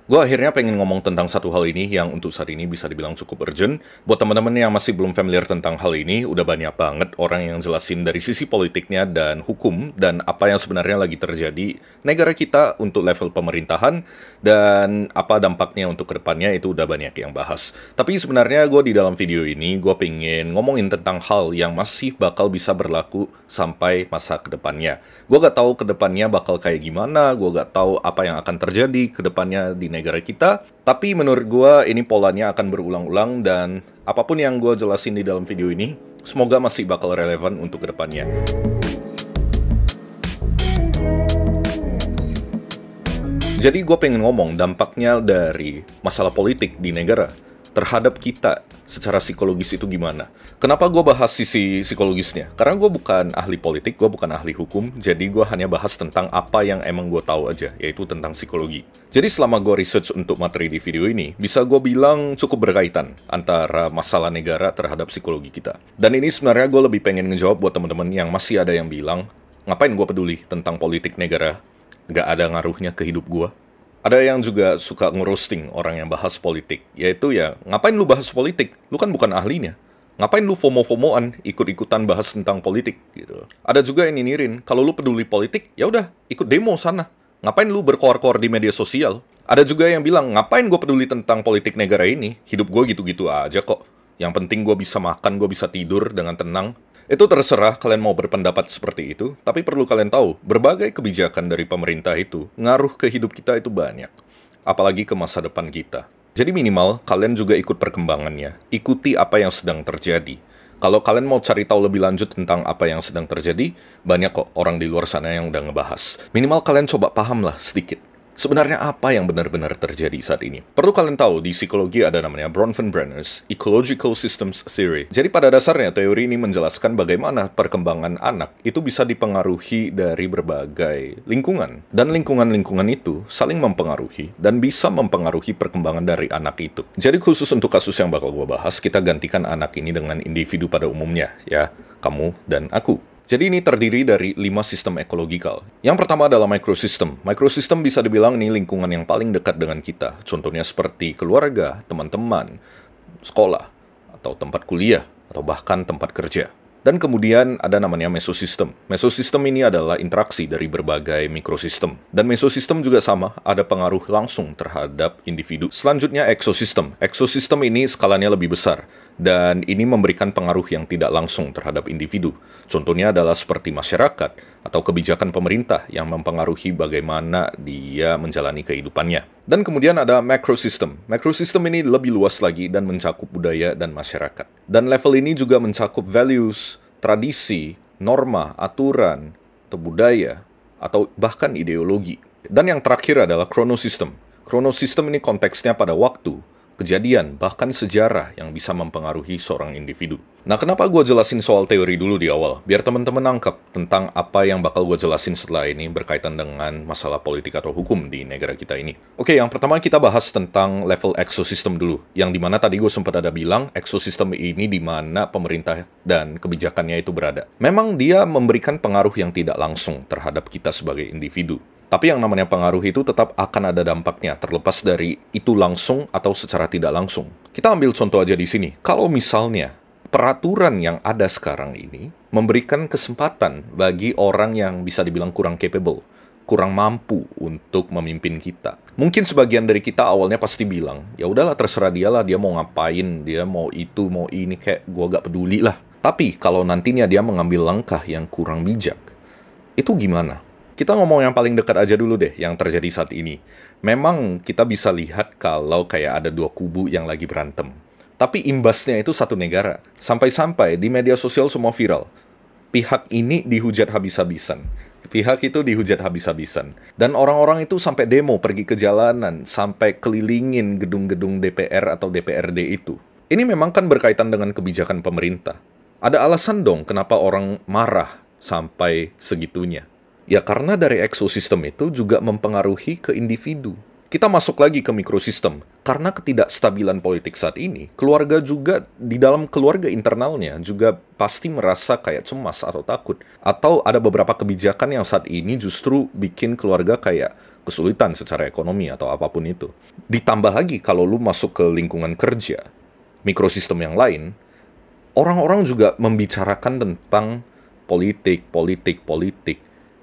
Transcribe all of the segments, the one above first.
Gue akhirnya pengen ngomong tentang satu hal ini yang untuk saat ini bisa dibilang cukup urgent. Buat teman-teman yang masih belum familiar tentang hal ini, udah banyak banget orang yang jelasin dari sisi politiknya dan hukum dan apa yang sebenarnya lagi terjadi negara kita untuk level pemerintahan dan apa dampaknya untuk kedepannya itu udah banyak yang bahas. Tapi sebenarnya gue di dalam video ini gue pengen ngomongin tentang hal yang masih bakal bisa berlaku sampai masa kedepannya. Gue gak tahu kedepannya bakal kayak gimana, gue gak tahu apa yang akan terjadi kedepannya di negara kita, tapi menurut gue ini polanya akan berulang-ulang dan apapun yang gue jelasin di dalam video ini, semoga masih bakal relevan untuk kedepannya. Jadi gue pengen ngomong dampaknya dari masalah politik di negara terhadap kita secara psikologis itu gimana. Kenapa gue bahas sisi psikologisnya? Karena gue bukan ahli politik, gue bukan ahli hukum, jadi gue hanya bahas tentang apa yang emang gue tahu aja, yaitu tentang psikologi. Jadi selama gue research untuk materi di video ini, bisa gue bilang cukup berkaitan antara masalah negara terhadap psikologi kita. Dan ini sebenarnya gue lebih pengen ngejawab buat teman-teman yang masih ada yang bilang, ngapain gue peduli tentang politik negara? Gak ada ngaruhnya ke hidup gue. Ada yang juga suka ngerosting orang yang bahas politik, yaitu ya, ngapain lu bahas politik? Lu kan bukan ahlinya. Ngapain lu FOMO-FOMOan ikut-ikutan bahas tentang politik gitu. Ada juga yang nyinyirin, kalau lu peduli politik, ya udah ikut demo sana. Ngapain lu berkoar-koar di media sosial? Ada juga yang bilang, ngapain gue peduli tentang politik negara ini? Hidup gue gitu-gitu aja kok. Yang penting gue bisa makan, gue bisa tidur dengan tenang. Itu terserah kalian mau berpendapat seperti itu, tapi perlu kalian tahu, berbagai kebijakan dari pemerintah itu ngaruh ke hidup kita itu banyak. Apalagi ke masa depan kita. Jadi minimal, kalian juga ikut perkembangannya. Ikuti apa yang sedang terjadi. Kalau kalian mau cari tahu lebih lanjut tentang apa yang sedang terjadi, banyak kok orang di luar sana yang udah ngebahas. Minimal kalian coba paham lah sedikit. Sebenarnya apa yang benar-benar terjadi saat ini? Perlu kalian tahu, di psikologi ada namanya Bronfenbrenner's Ecological Systems Theory. Jadi pada dasarnya teori ini menjelaskan bagaimana perkembangan anak itu bisa dipengaruhi dari berbagai lingkungan. Dan lingkungan-lingkungan itu saling mempengaruhi dan bisa mempengaruhi perkembangan dari anak itu. Jadi khusus untuk kasus yang bakal gue bahas, kita gantikan anak ini dengan individu pada umumnya, ya, kamu dan aku. Jadi ini terdiri dari 5 sistem ekologikal. Yang pertama adalah microsystem. Microsystem bisa dibilang ini lingkungan yang paling dekat dengan kita. Contohnya seperti keluarga, teman-teman, sekolah, atau tempat kuliah, atau bahkan tempat kerja. Dan kemudian ada namanya mesosistem. Mesosistem ini adalah interaksi dari berbagai mikrosistem. Dan mesosistem juga sama, ada pengaruh langsung terhadap individu. Selanjutnya eksosistem. Eksosistem ini skalanya lebih besar. Dan ini memberikan pengaruh yang tidak langsung terhadap individu. Contohnya adalah seperti masyarakat atau kebijakan pemerintah yang mempengaruhi bagaimana dia menjalani kehidupannya. Dan kemudian ada macrosystem. Macrosystem ini lebih luas lagi dan mencakup budaya dan masyarakat. Dan level ini juga mencakup values, tradisi, norma, aturan, atau budaya, atau bahkan ideologi. Dan yang terakhir adalah chronosystem. Chronosystem ini konteksnya pada waktu, kejadian, bahkan sejarah yang bisa mempengaruhi seorang individu. Nah, kenapa gue jelasin soal teori dulu di awal? Biar teman-teman nangkep tentang apa yang bakal gue jelasin setelah ini berkaitan dengan masalah politik atau hukum di negara kita ini. Oke, yang pertama kita bahas tentang level ekosistem dulu. Yang dimana tadi gue sempat ada bilang, ekosistem ini dimana pemerintah dan kebijakannya itu berada. Memang dia memberikan pengaruh yang tidak langsung terhadap kita sebagai individu. Tapi yang namanya pengaruh itu tetap akan ada dampaknya, terlepas dari itu langsung atau secara tidak langsung. Kita ambil contoh aja di sini. Kalau misalnya peraturan yang ada sekarang ini memberikan kesempatan bagi orang yang bisa dibilang kurang capable, kurang mampu untuk memimpin kita. Mungkin sebagian dari kita awalnya pasti bilang, ya udahlah terserah dia lah, dia mau ngapain, dia mau itu, mau ini, kayak gua gak peduli lah. Tapi kalau nantinya dia mengambil langkah yang kurang bijak, itu gimana? Kita ngomong yang paling dekat aja dulu deh, yang terjadi saat ini. Memang kita bisa lihat kalau kayak ada dua kubu yang lagi berantem. Tapi imbasnya itu satu negara. Sampai-sampai di media sosial semua viral. Pihak ini dihujat habis-habisan. Pihak itu dihujat habis-habisan. Dan orang-orang itu sampai demo, pergi ke jalanan, sampai kelilingin gedung-gedung DPR atau DPRD itu. Ini memang kan berkaitan dengan kebijakan pemerintah. Ada alasan dong kenapa orang marah sampai segitunya. Ya karena dari ekosistem itu juga mempengaruhi ke individu. Kita masuk lagi ke mikrosistem. Karena ketidakstabilan politik saat ini, keluarga juga di dalam keluarga internalnya juga pasti merasa kayak cemas atau takut. Atau ada beberapa kebijakan yang saat ini justru bikin keluarga kayak kesulitan secara ekonomi atau apapun itu. Ditambah lagi kalau lu masuk ke lingkungan kerja, mikrosistem yang lain, orang-orang juga membicarakan tentang politik,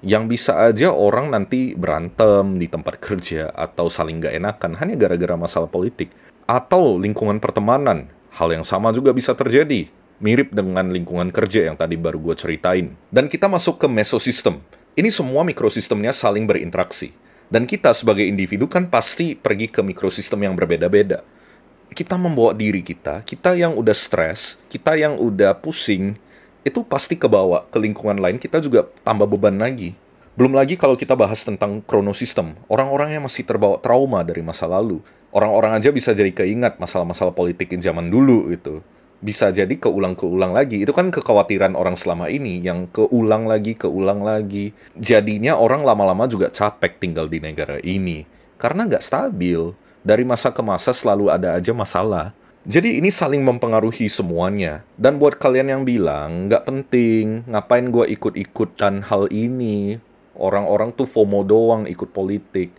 yang bisa aja orang nanti berantem di tempat kerja atau saling gak enakan hanya gara-gara masalah politik. Atau lingkungan pertemanan, hal yang sama juga bisa terjadi. Mirip dengan lingkungan kerja yang tadi baru gue ceritain. Dan kita masuk ke mesosistem. Ini semua mikrosistemnya saling berinteraksi. Dan kita sebagai individu kan pasti pergi ke mikrosistem yang berbeda-beda. Kita membawa diri kita yang udah stres, kita yang udah pusing, itu pasti kebawa ke lingkungan lain, kita juga tambah beban lagi. Belum lagi kalau kita bahas tentang kronosistem, orang-orang yang masih terbawa trauma dari masa lalu. Orang-orang aja bisa jadi keingat masalah-masalah politik yang zaman dulu gitu. Bisa jadi keulang-keulang lagi. Itu kan kekhawatiran orang selama ini, yang keulang lagi. Jadinya orang lama-lama juga capek tinggal di negara ini. Karena nggak stabil. Dari masa ke masa selalu ada aja masalah. Jadi ini saling mempengaruhi semuanya. Dan buat kalian yang bilang, nggak penting, ngapain gue ikut-ikutan hal ini. Orang-orang tuh FOMO doang ikut politik.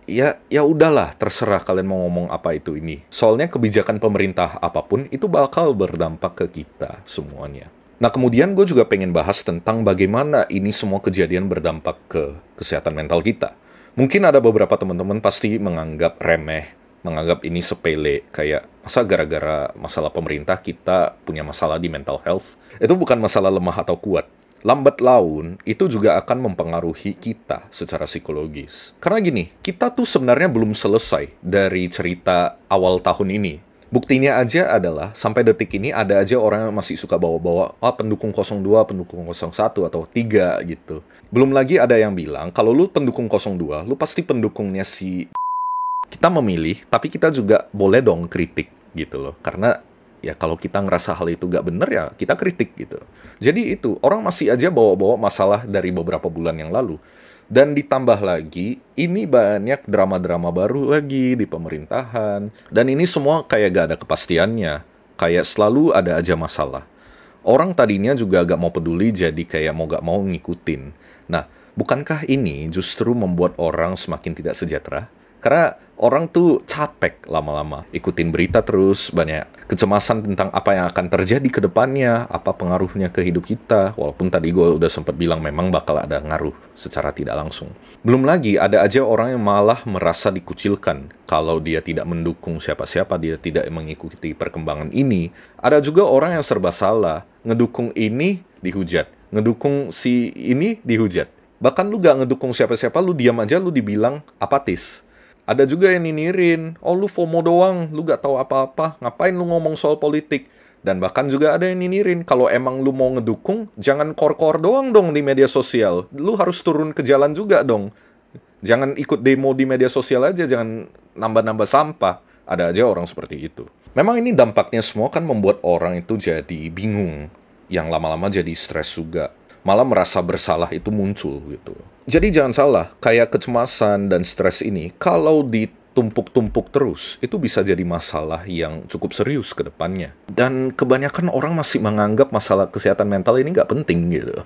Ya udahlah, terserah kalian mau ngomong apa itu ini. Soalnya kebijakan pemerintah apapun itu bakal berdampak ke kita semuanya. Nah kemudian gue juga pengen bahas tentang bagaimana ini semua kejadian berdampak ke kesehatan mental kita. Mungkin ada beberapa teman-teman pasti menganggap remeh, menganggap ini sepele, kayak masa gara-gara masalah pemerintah kita punya masalah di mental health. Itu bukan masalah lemah atau kuat. Lambat laun itu juga akan mempengaruhi kita secara psikologis. Karena gini, kita tuh sebenarnya belum selesai dari cerita awal tahun ini. Buktinya aja adalah sampai detik ini ada aja orang yang masih suka bawa-bawa pendukung 02, pendukung 01 atau 3 gitu. Belum lagi ada yang bilang kalau lu pendukung 02, lu pasti pendukungnya si. Kita memilih, tapi kita juga boleh dong kritik gitu loh. Karena ya kalau kita ngerasa hal itu gak bener ya kita kritik gitu. Jadi itu, orang masih aja bawa-bawa masalah dari beberapa bulan yang lalu. Dan ditambah lagi, ini banyak drama-drama baru lagi di pemerintahan. Dan ini semua kayak gak ada kepastiannya. Kayak selalu ada aja masalah. Orang tadinya juga gak mau peduli, jadi kayak mau gak mau ngikutin. Nah, bukankah ini justru membuat orang semakin tidak sejahtera? Karena orang tuh capek lama-lama ikutin berita terus, banyak kecemasan tentang apa yang akan terjadi ke depannya, apa pengaruhnya ke hidup kita. Walaupun tadi gue udah sempat bilang memang bakal ada ngaruh secara tidak langsung. Belum lagi ada aja orang yang malah merasa dikucilkan kalau dia tidak mendukung siapa-siapa, dia tidak mengikuti perkembangan ini. Ada juga orang yang serba salah, ngedukung ini dihujat, ngedukung si ini dihujat. Bahkan lu gak ngedukung siapa-siapa, lu diam aja, lu dibilang apatis. Ada juga yang ninirin, oh lu FOMO doang, lu gak tahu apa-apa, ngapain lu ngomong soal politik. Dan bahkan juga ada yang ninirin, kalau emang lu mau ngedukung, jangan kor-kor doang dong di media sosial. Lu harus turun ke jalan juga dong. Jangan ikut demo di media sosial aja, jangan nambah-nambah sampah. Ada aja orang seperti itu. Memang ini dampaknya semua kan membuat orang itu jadi bingung. Yang lama-lama jadi stres juga. Malah merasa bersalah itu muncul gitu. Jadi jangan salah, kayak kecemasan dan stres ini, kalau ditumpuk-tumpuk terus, itu bisa jadi masalah yang cukup serius ke depannya. Dan kebanyakan orang masih menganggap masalah kesehatan mental ini nggak penting gitu.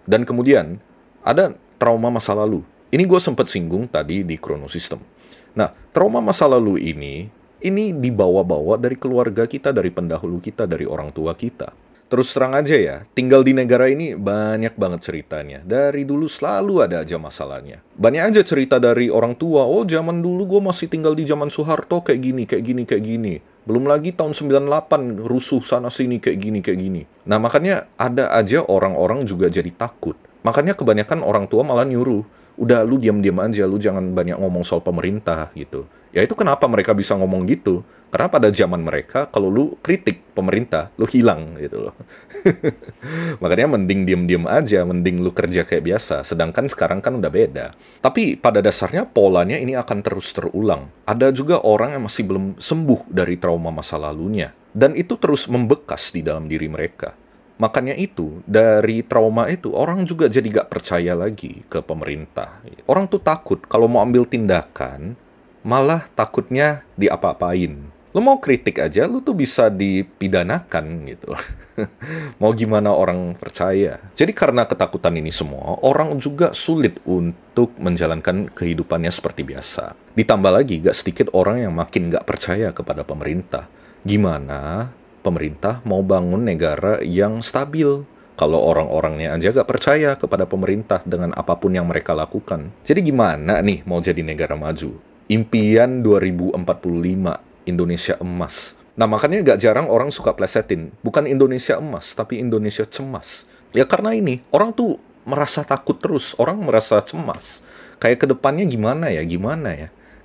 Dan kemudian, ada trauma masa lalu. Ini gue sempat singgung tadi di kronosistem. Nah, trauma masa lalu ini dibawa-bawa dari keluarga kita, dari pendahulu kita, dari orang tua kita. Terus terang aja ya, tinggal di negara ini banyak banget ceritanya. Dari dulu selalu ada aja masalahnya. Banyak aja cerita dari orang tua, oh zaman dulu gue masih tinggal di zaman Soeharto kayak gini. Belum lagi tahun 98 rusuh sana-sini kayak gini. Nah makanya ada aja orang-orang juga jadi takut. Makanya kebanyakan orang tua malah nyuruh, udah lu diam-diam aja, lu jangan banyak ngomong soal pemerintah gitu. Ya itu kenapa mereka bisa ngomong gitu. Karena pada zaman mereka, kalau lu kritik pemerintah, lu hilang gitu loh. Makanya mending diem-diem aja, mending lu kerja kayak biasa. Sedangkan sekarang kan udah beda. Tapi pada dasarnya polanya ini akan terus terulang. Ada juga orang yang masih belum sembuh dari trauma masa lalunya. Dan itu terus membekas di dalam diri mereka. Makanya itu, dari trauma itu, orang juga jadi gak percaya lagi ke pemerintah. Orang tuh takut kalau mau ambil tindakan, malah takutnya diapa-apain. Lu mau kritik aja, lu tuh bisa dipidanakan gitu. Mau gimana orang percaya? Jadi karena ketakutan ini semua, orang juga sulit untuk menjalankan kehidupannya seperti biasa. Ditambah lagi, gak sedikit orang yang makin gak percaya kepada pemerintah. Gimana pemerintah mau bangun negara yang stabil kalau orang-orangnya aja gak percaya kepada pemerintah dengan apapun yang mereka lakukan? Jadi gimana nih mau jadi negara maju? Impian 2045, Indonesia emas. Nah, makanya gak jarang orang suka plesetin. Bukan Indonesia emas, tapi Indonesia cemas. Ya karena ini, orang tuh merasa takut terus. Orang merasa cemas. Kayak kedepannya gimana ya?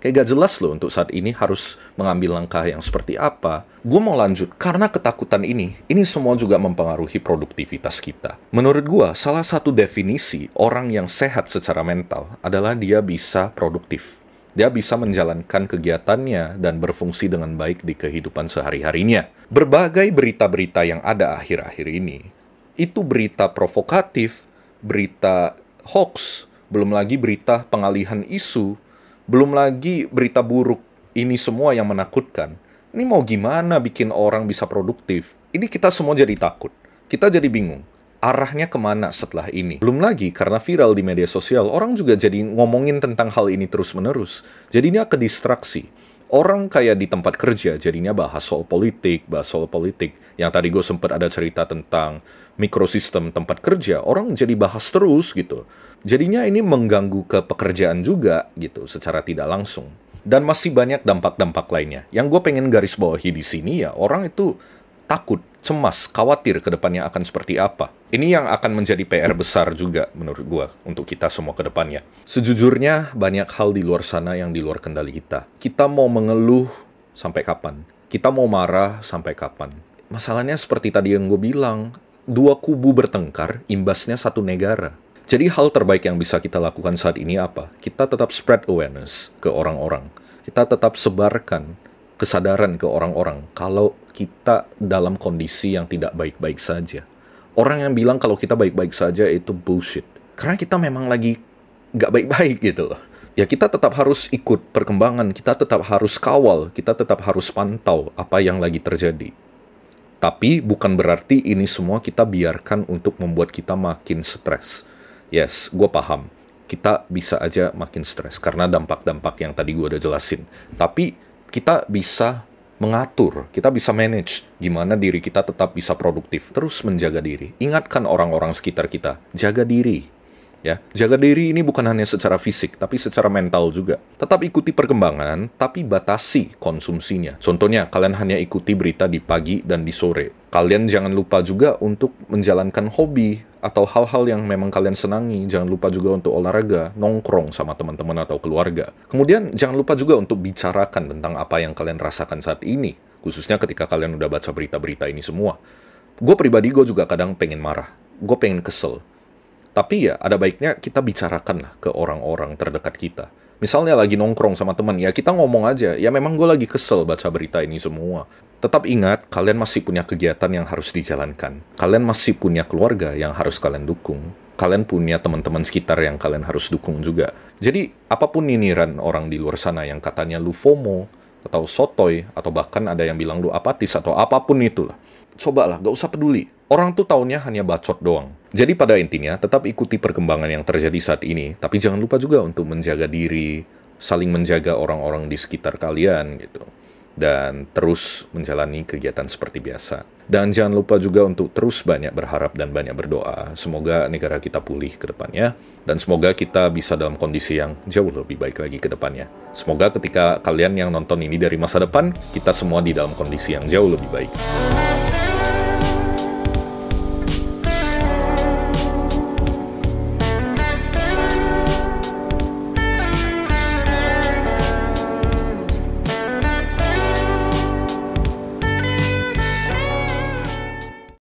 Kayak gak jelas loh untuk saat ini harus mengambil langkah yang seperti apa. Gue mau lanjut, karena ketakutan ini semua juga mempengaruhi produktivitas kita. Menurut gue, salah satu definisi orang yang sehat secara mental adalah dia bisa produktif. Dia bisa menjalankan kegiatannya dan berfungsi dengan baik di kehidupan sehari-harinya. Berbagai berita-berita yang ada akhir-akhir ini, itu berita provokatif, berita hoax, belum lagi berita pengalihan isu, belum lagi berita buruk. Ini semua yang menakutkan. Ini mau gimana bikin orang bisa produktif? Ini kita semua jadi takut. Kita jadi bingung. Arahnya kemana setelah ini? Belum lagi, karena viral di media sosial, orang juga jadi ngomongin tentang hal ini terus-menerus. Jadinya kedistraksi. Orang kayak di tempat kerja, jadinya bahas soal politik. Yang tadi gue sempat ada cerita tentang mikrosistem tempat kerja, orang jadi bahas terus gitu. Jadinya ini mengganggu ke pekerjaan juga gitu, secara tidak langsung. Dan masih banyak dampak-dampak lainnya. Yang gue pengen garis bawahi di sini ya, orang itu takut, cemas, khawatir ke depannya akan seperti apa. Ini yang akan menjadi PR besar juga menurut gua untuk kita semua ke depannya. Sejujurnya banyak hal di luar sana yang di luar kendali kita. Kita mau mengeluh sampai kapan? Kita mau marah sampai kapan? Masalahnya seperti tadi yang gue bilang, dua kubu bertengkar, imbasnya satu negara. Jadi hal terbaik yang bisa kita lakukan saat ini apa? Kita tetap spread awareness ke orang-orang. Kita tetap sebarkan kesadaran ke orang-orang kalau kita dalam kondisi yang tidak baik-baik saja. Orang yang bilang kalau kita baik-baik saja itu bullshit. Karena kita memang lagi nggak baik-baik gitu loh. Ya kita tetap harus ikut perkembangan, kita tetap harus kawal, kita tetap harus pantau apa yang lagi terjadi. Tapi bukan berarti ini semua kita biarkan untuk membuat kita makin stres. Yes, gue paham. Kita bisa aja makin stres karena dampak-dampak yang tadi gue udah jelasin. Tapi kita bisa mengatur, kita bisa manage gimana diri kita tetap bisa produktif, terus menjaga diri. Ingatkan orang-orang sekitar kita, jaga diri. Ya, jaga diri ini bukan hanya secara fisik, tapi secara mental juga. Tetap ikuti perkembangan, tapi batasi konsumsinya. Contohnya, kalian hanya ikuti berita di pagi dan di sore. Kalian jangan lupa juga untuk menjalankan hobi atau hal-hal yang memang kalian senangi. Jangan lupa juga untuk olahraga, nongkrong sama teman-teman atau keluarga. Kemudian, jangan lupa juga untuk bicarakan tentang apa yang kalian rasakan saat ini. Khususnya ketika kalian udah baca berita-berita ini semua. Gue pribadi, gue juga kadang pengen marah. Gue pengen kesel. Tapi ya, ada baiknya kita bicarakan lah ke orang-orang terdekat kita. Misalnya lagi nongkrong sama teman, ya kita ngomong aja, ya memang gue lagi kesel baca berita ini semua. Tetap ingat, kalian masih punya kegiatan yang harus dijalankan. Kalian masih punya keluarga yang harus kalian dukung. Kalian punya teman-teman sekitar yang kalian harus dukung juga. Jadi, apapun niniran orang di luar sana yang katanya lu FOMO, atau sotoy, atau bahkan ada yang bilang lu apatis, atau apapun itulah. Cobalah, gak usah peduli. Orang tuh taunya hanya bacot doang. Jadi pada intinya, tetap ikuti perkembangan yang terjadi saat ini. Tapi jangan lupa juga untuk menjaga diri, saling menjaga orang-orang di sekitar kalian gitu. Dan terus menjalani kegiatan seperti biasa. Dan jangan lupa juga untuk terus banyak berharap dan banyak berdoa. Semoga negara kita pulih ke depannya. Dan semoga kita bisa dalam kondisi yang jauh lebih baik lagi ke depannya. Semoga ketika kalian yang nonton ini dari masa depan, kita semua di dalam kondisi yang jauh lebih baik.